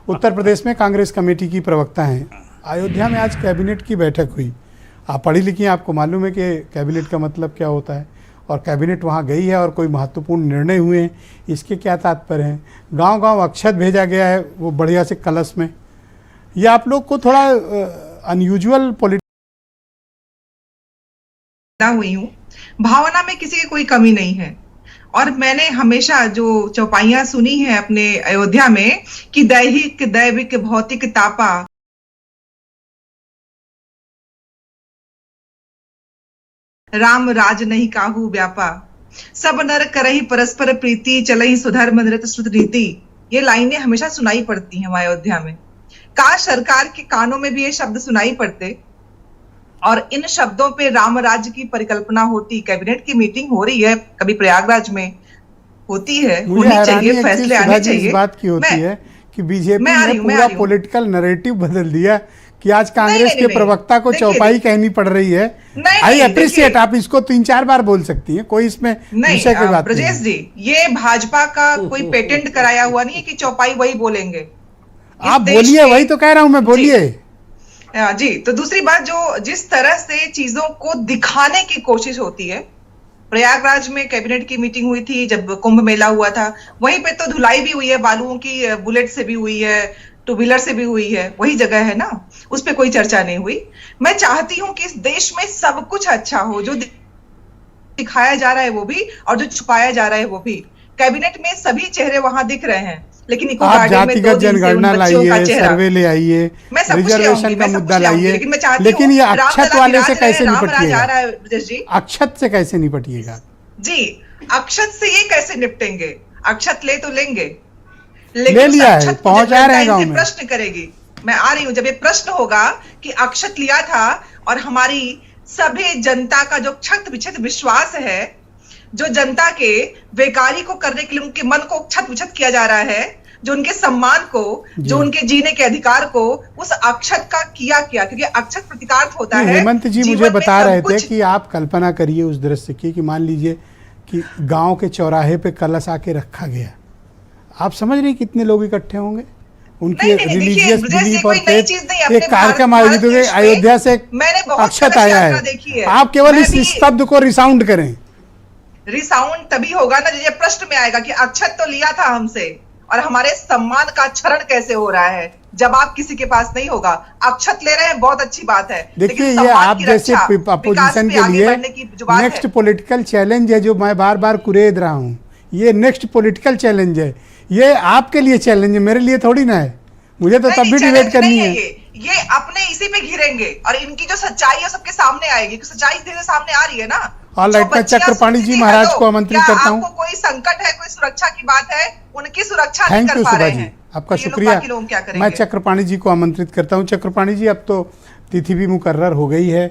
उत्तर प्रदेश में कांग्रेस कमेटी की प्रवक्ता हैं। अयोध्या में आज कैबिनेट की बैठक हुई। आप पढ़ी लिखी हैं, आपको मालूम है कि कैबिनेट का मतलब क्या होता है, और कैबिनेट वहाँ गई है और कोई महत्वपूर्ण निर्णय हुए हैं, इसके क्या तात्पर्य हैं। गांव गांव अक्षत भेजा गया है, वो बढ़िया से कलश में। ये आप लोग को थोड़ा अनयूजुअल हुई हूँ। भावना में किसी की कोई कमी नहीं है, और मैंने हमेशा जो चौपाइयां सुनी है अपने अयोध्या में कि दैहिक दैविक भौतिक तापा, राम राज नहीं काहू व्यापा, सब नर करही परस्पर प्रीति, चलही सुधर्म नृत श्रुत रीति। ये लाइनें हमेशा सुनाई पड़ती हैं अयोध्या में। काश सरकार के कानों में भी ये शब्द सुनाई पड़ते और इन शब्दों पे राम राज्य की परिकल्पना होती। कैबिनेट की मीटिंग हो रही है, कभी प्रयागराज में होती है, होनी चाहिए, फैसले आने चाहिए। इस बात की होती है कि बीजेपी ने पूरा पॉलिटिकल नैरेटिव बदल दिया कि आज कांग्रेस के प्रवक्ता को चौपाई कहनी पड़ रही है। आई अप्रिशिएट, आप इसको 3-4 बार बोल सकती हैं, कोई इसमें विषय की बात ब्रजेश जी, ये भाजपा का कोई पेटेंट कराया हुआ नहीं है कि चौपाई वही बोलेंगे। आप बोलिए, वही तो कह रहा हूं मैं, बोलिए जी। तो दूसरी बात, जो जिस तरह से चीजों को दिखाने की कोशिश होती है, प्रयागराज में कैबिनेट की मीटिंग हुई थी जब कुंभ मेला हुआ था, वहीं पे तो धुलाई भी हुई है, बालुओं की बुलेट से भी हुई है, टू व्हीलर से भी हुई है, वही जगह है ना, उस पर कोई चर्चा नहीं हुई। मैं चाहती हूं कि इस देश में सब कुछ अच्छा हो, जो दिखाया जा रहा है वो भी और जो छुपाया जा रहा है वो भी। कैबिनेट में सभी चेहरे वहां दिख रहे हैं, लेकिन आप जातिगत जनगणना लाइए, सर्वे ले आइए, रिजर्वेशन का मुद्दा लाइए, लेकिन ये अक्षत वाले से कैसे निपटिएगा? अक्षत से कैसे निपटिएगा? जी, अक्षत से ये कैसे निपटेंगे? अक्षत ले तो लेंगे, ले लिया है, पहुंचा रहे हैं गांव में। प्रश्न करेगी, मैं आ रही हूं, जब ये प्रश्न होगा कि अक्षत लिया था और हमारी सभी जनता का जो क्षत विक्षत विश्वास है, जो जनता के बेकारी को करने के लिए उनके मन को क्षत विक्षत किया जा रहा है, जो उनके सम्मान को, जो उनके जीने के अधिकार को, उस अक्षत का किया, क्योंकि अक्षत प्रतीकार्थ होता है। हेमंत जी मुझे बता रहे थे कि आप कल्पना करिए उस दृश्य की कि मान लीजिए कि गांव के चौराहे पे कलश आके रखा गया, आप समझ रहे कितने लोग इकट्ठे होंगे, उनकी रिलीजियस बिलीफ और फेथ, एक कार्यक्रम आयोजित हो गया, अयोध्या से अक्षत आया है, आप केवल इस शब्द को रिसाउंड करें। रिसाउंड तभी होगा ना जब ये प्रश्न में आएगा कि अक्षत तो लिया था हमसे, और हमारे सम्मान का क्षरण कैसे हो रहा है जब आप किसी के पास नहीं होगा। अक्षत ले रहे हैं, बहुत अच्छी बात है, देखिए ये आप जैसे अपोजिशन के लिए नेक्स्ट पॉलिटिकल चैलेंज है जो मैं बार बार कुरेद रहा हूँ। ये नेक्स्ट पॉलिटिकल चैलेंज है, ये आपके लिए चैलेंज है, मेरे लिए थोड़ी ना है। मुझे तो तब भी डिबेट करनी है। ये अपने इसी पे घिरेंगे और इनकी जो सच्चाई है सबके सामने आएगी। सच्चाई धीरे सामने आ रही है ना। और मैं चक्रपाणी जी महाराज को आमंत्रित करता हूँ। आपको कोई संकट है, कोई सुरक्षा की बात है, उनकी सुरक्षा नहीं थैंक कर यू पा रहे सुभा जी, हैं, आपका शुक्रिया। मैं चक्रपाणी जी को आमंत्रित करता हूँ। चक्रपाणी जी, अब तो तिथि भी मुकर्रर हो गई है।